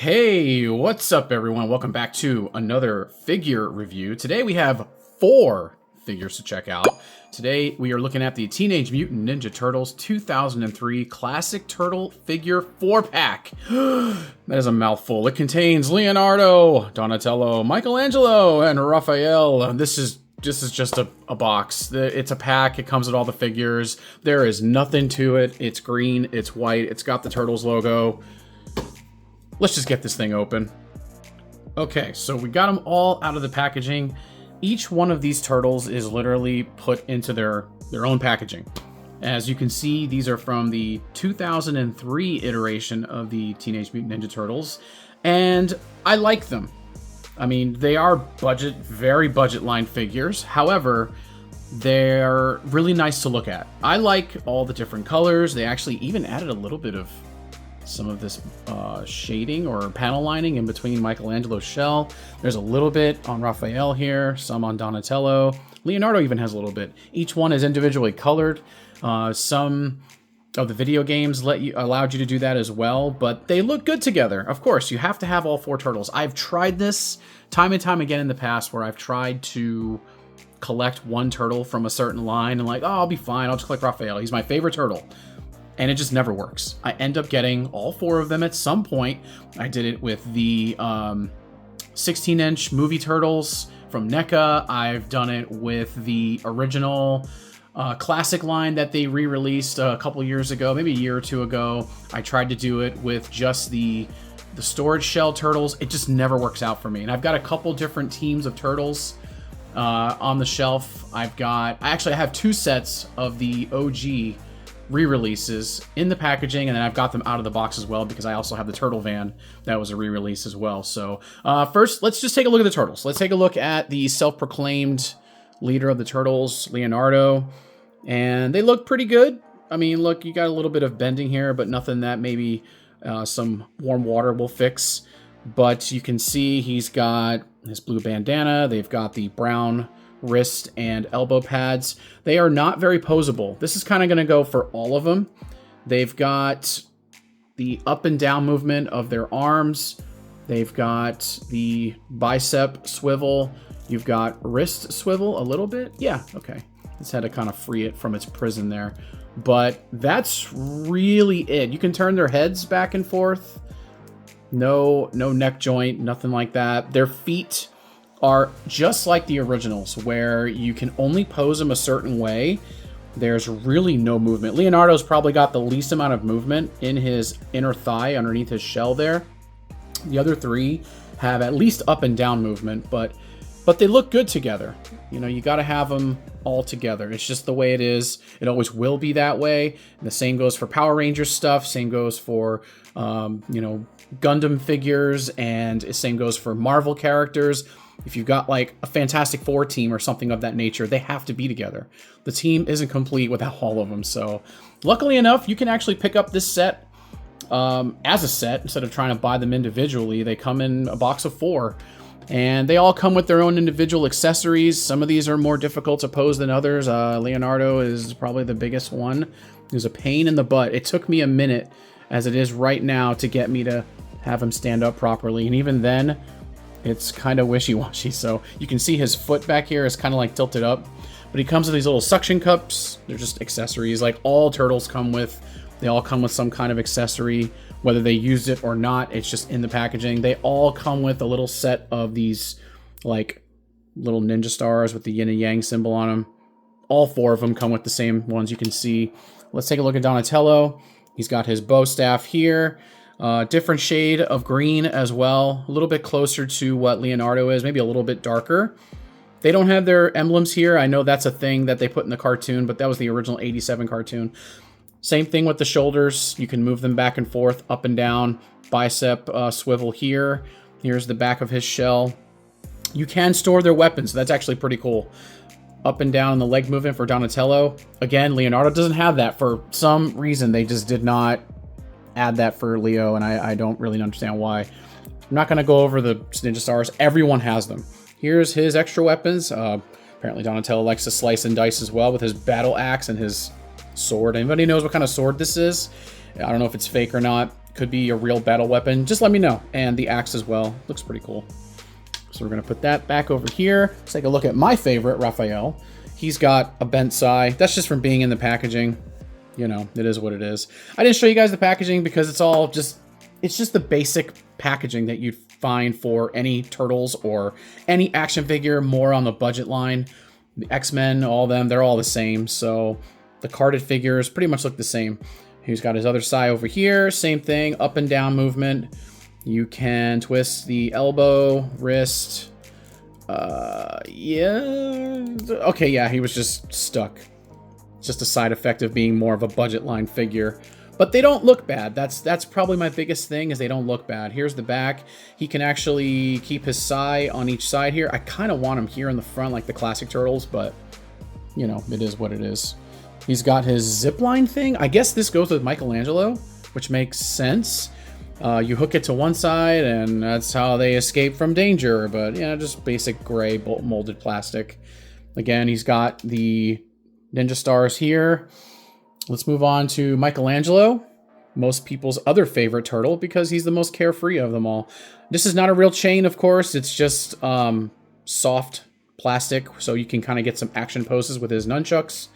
Hey, what's up everyone? Welcome back to another figure review. Today we have 4 figures to check out. Today we are looking at the Teenage Mutant Ninja Turtles 2003 Classic Turtle Figure 4-pack. That is a mouthful. It contains Leonardo, Donatello, Michelangelo, and Raphael. This is just a box. It's a pack. It comes with all the figures. There is nothing to it. It's green, it's white, it's got the Turtles logo. Let's just get this thing open. Okay, so we got them all out of the packaging. Each one of these turtles is literally put into their own packaging. As you can see, these are from the 2003 iteration of the Teenage Mutant Ninja Turtles, and I like them. I mean, they are very budget line figures. However, they're really nice to look at. I like all the different colors. They actually even added a little bit of some of this shading or panel lining in between Michelangelo's shell. There's a little bit on Raphael here, some on Donatello. Leonardo even has a little bit. Each one is individually colored. Some of the video games allowed you to do that as well, but they look good together. Of course, you have to have all 4 turtles. I've tried this time and time again in the past where I've tried to collect one turtle from a certain line and like, oh, I'll be fine. I'll just collect Raphael. He's my favorite turtle. And it just never works. I end up getting all 4 of them at some point. I did it with the 16-inch movie turtles from NECA. I've done it with the original classic line that they re-released a couple years ago, maybe a year or 2 ago. I tried to do it with just the storage shell turtles. It just never works out for me. And I've got a couple different teams of turtles on the shelf. I have 2 sets of the OG re-releases in the packaging, and then I've got them out of the box as well because I also have the Turtle Van that was a re-release as well. So first, let's just take a look at the turtles. Let's take a look at the self-proclaimed leader of the Turtles, Leonardo, and they look pretty good. I mean, look, you got a little bit of bending here, but nothing that maybe some warm water will fix. But you can see he's got his blue bandana. They've got the brown wrist and elbow pads. They are not very posable. This is kind of going to go for all of them. They've got the up and down movement of their arms. They've got the bicep swivel. You've got wrist swivel a little bit. Yeah, okay. Just had to kind of free it from its prison there. But that's really it. You can turn their heads back and forth. No neck joint, nothing like that. Their feet are just like the originals, where you can only pose them a certain way. There's really no movement. Leonardo's probably got the least amount of movement in his inner thigh underneath his shell there. The other 3 have at least up and down movement, but they look good together. You know, you got to have them all together. It's just the way it is. It always will be that way. And the same goes for Power Rangers stuff. Same goes for, Gundam figures, and the same goes for Marvel characters. If you've got like a Fantastic Four team or something of that nature, they have to be together. The team isn't complete without all of them. So luckily enough, you can actually pick up this set as a set instead of trying to buy them individually. They come in a box of 4, and they all come with their own individual accessories. Some of these are more difficult to pose than others. Leonardo is probably the biggest one. It was a pain in the butt. It took me a minute, as it is right now, to get me to have him stand up properly. And even then, it's kind of wishy-washy. So you can see his foot back here is kind of like tilted up. But he comes with these little suction cups. They're just accessories like all turtles come with. They all come with some kind of accessory. Whether they used it or not, it's just in the packaging. They all come with a little set of these like little ninja stars with the yin and yang symbol on them. All 4 of them come with the same ones you can see. Let's take a look at Donatello. He's got his bow staff here. Different shade of green as well. A little bit closer to what Leonardo is, maybe a little bit darker. They don't have their emblems here. I know that's a thing that they put in the cartoon, but that was the original 87 cartoon. Same thing with the shoulders. You can move them back and forth, up and down. Bicep swivel here. Here's the back of his shell. You can store their weapons. So that's actually pretty cool. Up and down the leg movement for Donatello. Again, Leonardo doesn't have that. For some reason, they just did not add that for Leo, and I don't really understand why. I'm not going to go over the Ninja Stars. Everyone has them. Here's his extra weapons. Apparently Donatello likes to slice and dice as well with his battle axe and his sword. Anybody knows what kind of sword this is? I don't know if it's fake or not. Could be a real battle weapon. Just let me know. And the axe as well. Looks pretty cool. So we're going to put that back over here. Let's take a look at my favorite, Raphael. He's got a bent sai. That's just from being in the packaging. You know, it is what it is. I didn't show you guys the packaging because it's all just... It's just the basic packaging that you'd find for any Turtles or any action figure more on the budget line. The X-Men, all of them, they're all the same. So the carded figures pretty much look the same. He's got his other sai over here. Same thing, up and down movement. You can twist the elbow, wrist. Yeah. Okay, yeah, he was just stuck. It's just a side effect of being more of a budget line figure. But they don't look bad. That's probably my biggest thing, is they don't look bad. Here's the back. He can actually keep his sai on each side here. I kind of want him here in the front like the classic Turtles, but, you know, it is what it is. He's got his zipline thing. I guess this goes with Michelangelo, which makes sense. You hook it to one side, and that's how they escape from danger. But, yeah, just basic gray molded plastic. Again, he's got the Ninja Stars here. Let's move on to Michelangelo, most people's other favorite turtle, because he's the most carefree of them all. This is not a real chain, of course. It's just soft plastic, so you can kind of get some action poses with his nunchucks.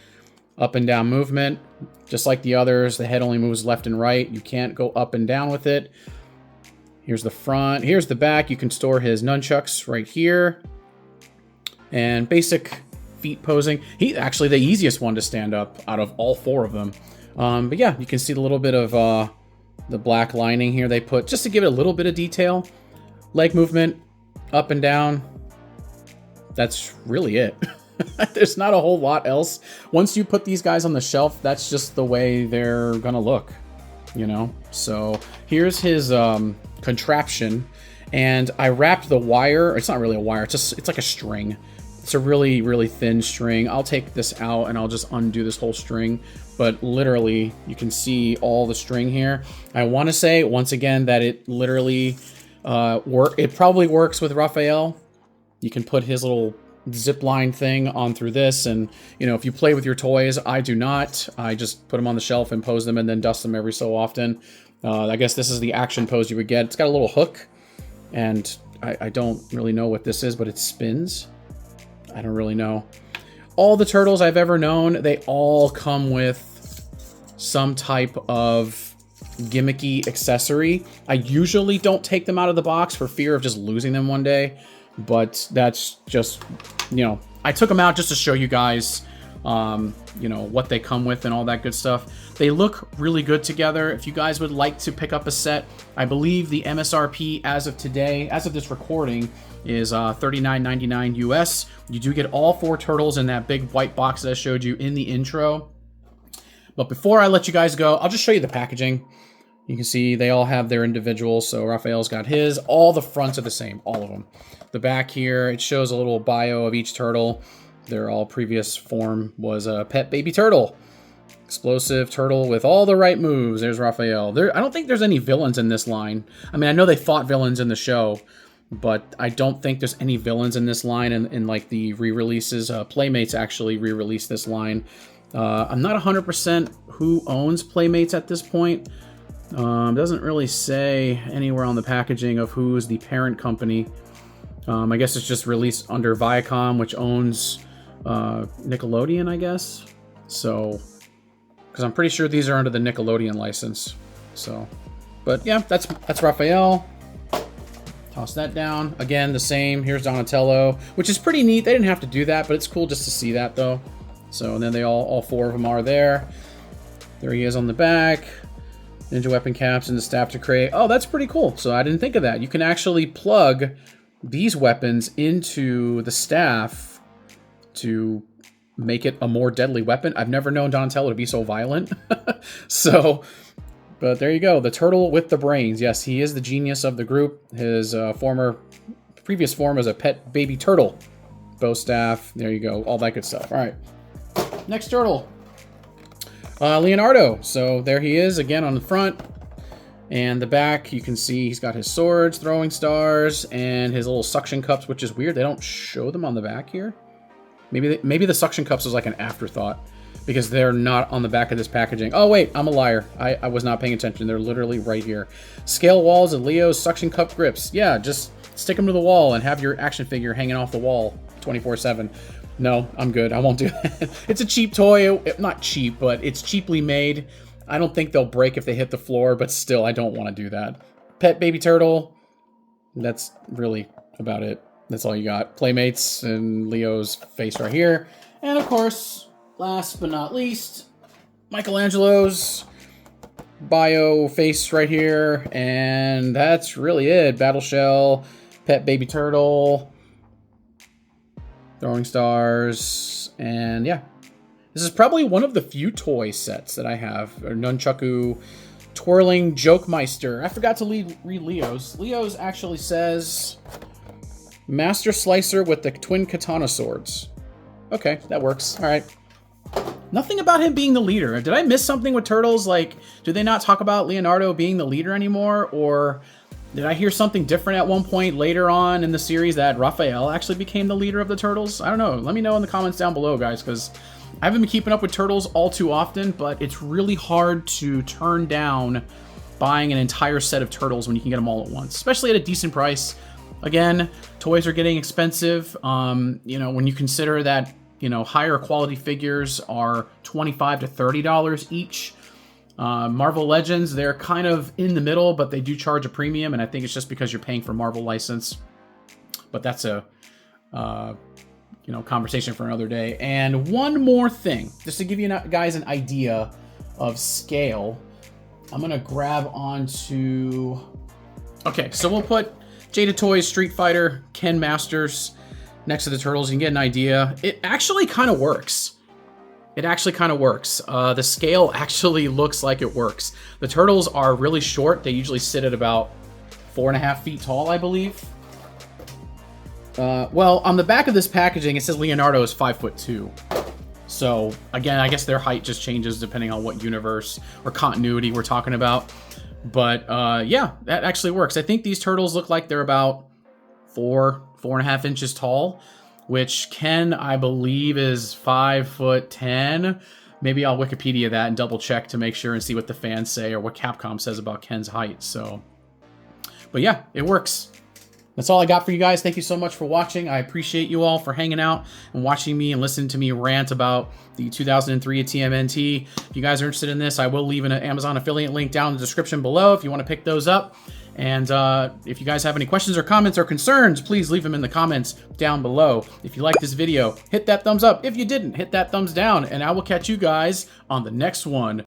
Up and down movement, just like the others. The head only moves left and right. You can't go up and down with it. Here's the front. Here's the back. You can store his nunchucks right here. And basic feet posing. He's actually the easiest one to stand up out of all four of them. But yeah, you can see a little bit of the black lining here they put just to give it a little bit of detail. Leg movement, up and down. That's really it. There's not a whole lot else. Once you put these guys on the shelf, that's just the way they're gonna look, you know? So here's his contraption, and I wrapped the wire. It's not really a wire, it's like a string. It's a really, really thin string. I'll take this out and I'll just undo this whole string, but literally you can see all the string here. I want to say once again that it literally it probably works with Raphael. You can put his little zip line thing on through this, and you know, if you play with your toys, I do not. I just put them on the shelf and pose them and then dust them every so often. I guess this is the action pose you would get. It's got a little hook, and I don't really know what this is, but it spins. I don't really know. All the Turtles I've ever known, they all come with some type of gimmicky accessory. I usually don't take them out of the box for fear of just losing them one day. But that's just, you know, I took them out just to show you guys, you know, what they come with and all that good stuff. They look really good together. If you guys would like to pick up a set, I believe the MSRP as of today, as of this recording, is $39.99 US. You do get all four Turtles in that big white box that I showed you in the intro. But before I let you guys go, I'll just show you the packaging. You can see they all have their individuals. So Raphael's got his. All the fronts are the same, all of them. The back here, it shows a little bio of each turtle. Their all previous form was a pet baby turtle. Explosive turtle with all the right moves. There's Raphael. I don't think there's any villains in this line. I mean, I know they fought villains in the show, but I don't think there's any villains in this line in like the re-releases. Playmates actually re-released this line. I'm not 100% who owns Playmates at this point. Doesn't really say anywhere on the packaging of who's the parent company. I guess it's just released under Viacom, which owns Nickelodeon, I guess. So, because I'm pretty sure these are under the Nickelodeon license. So, but yeah, that's Raphael. Toss that down. Again, the same. Here's Donatello, which is pretty neat. They didn't have to do that, but it's cool just to see that though. So, and then they all four of them are there. There he is on the back. Ninja weapon caps and the staff to create. Oh, that's pretty cool. So I didn't think of that. You can actually plug these weapons into the staff to make it a more deadly weapon. I've never known Donatello to be so violent. So, but there you go. The turtle with the brains. Yes, he is the genius of the group. His previous form was a pet baby turtle. Bow staff. There you go. All that good stuff. All right. Next turtle. Leonardo. So there he is again on the front. And the back, you can see he's got his swords, throwing stars, and his little suction cups, which is weird. They don't show them on the back here. Maybe the suction cups is like an afterthought. because they're not on the back of this packaging. Oh, wait, I'm a liar. I was not paying attention. They're literally right here. Scale walls and Leo's suction cup grips. Yeah, just stick them to the wall and have your action figure hanging off the wall 24/7. No, I'm good. I won't do that. It's a cheap toy. Not cheap, but it's cheaply made. I don't think they'll break if they hit the floor, but still, I don't want to do that. Pet baby turtle. That's really about it. That's all you got. Playmates and Leo's face right here. And of course, last but not least, Michelangelo's bio face right here. And that's really it. Battle Shell, Pet Baby Turtle, Throwing Stars, and yeah. This is probably one of the few toy sets that I have. Nunchaku Twirling Jokemeister. I forgot to read Leo's. Leo's actually says Master Slicer with the twin katana swords. Okay, that works. All right. Nothing about him being the leader. Did I miss something with Turtles? Like, do they not talk about Leonardo being the leader anymore? Or did I hear something different at one point later on in the series that Raphael actually became the leader of the Turtles? I don't know. Let me know in the comments down below, guys, because I haven't been keeping up with Turtles all too often, but it's really hard to turn down buying an entire set of Turtles when you can get them all at once, especially at a decent price. Again, toys are getting expensive. You know, when you consider that, you know, higher quality figures are $25 to $30 each. Marvel Legends, they're kind of in the middle, but they do charge a premium, and I think it's just because you're paying for Marvel license. But that's a you know, conversation for another day. And one more thing, just to give you guys an idea of scale, I'm gonna grab onto. Okay, so we'll put Jada Toys Street Fighter Ken Masters next to the Turtles. You can get an idea. It actually kind of works. It actually kind of works. The scale actually looks like it works. The Turtles are really short. They usually sit at about 4.5 feet tall, I believe. Well, on the back of this packaging, it says Leonardo is 5'2". So, again, I guess their height just changes depending on what universe or continuity we're talking about. But, yeah, that actually works. I think these Turtles look like they're about 4.5 inches tall, which Ken, I believe, is 5'10". Maybe I'll Wikipedia that and double check to make sure and see what the fans say or what Capcom says about Ken's height. So, but yeah, it works. That's all I got for you guys. Thank you so much for watching. I appreciate you all for hanging out and watching me and listening to me rant about the 2003 TMNT. If you guys are interested in this, I will leave an Amazon affiliate link down in the description below if you want to pick those up. And if you guys have any questions or comments or concerns, please leave them in the comments down below. If you like this video, hit that thumbs up. If you didn't, hit that thumbs down. And I will catch you guys on the next one.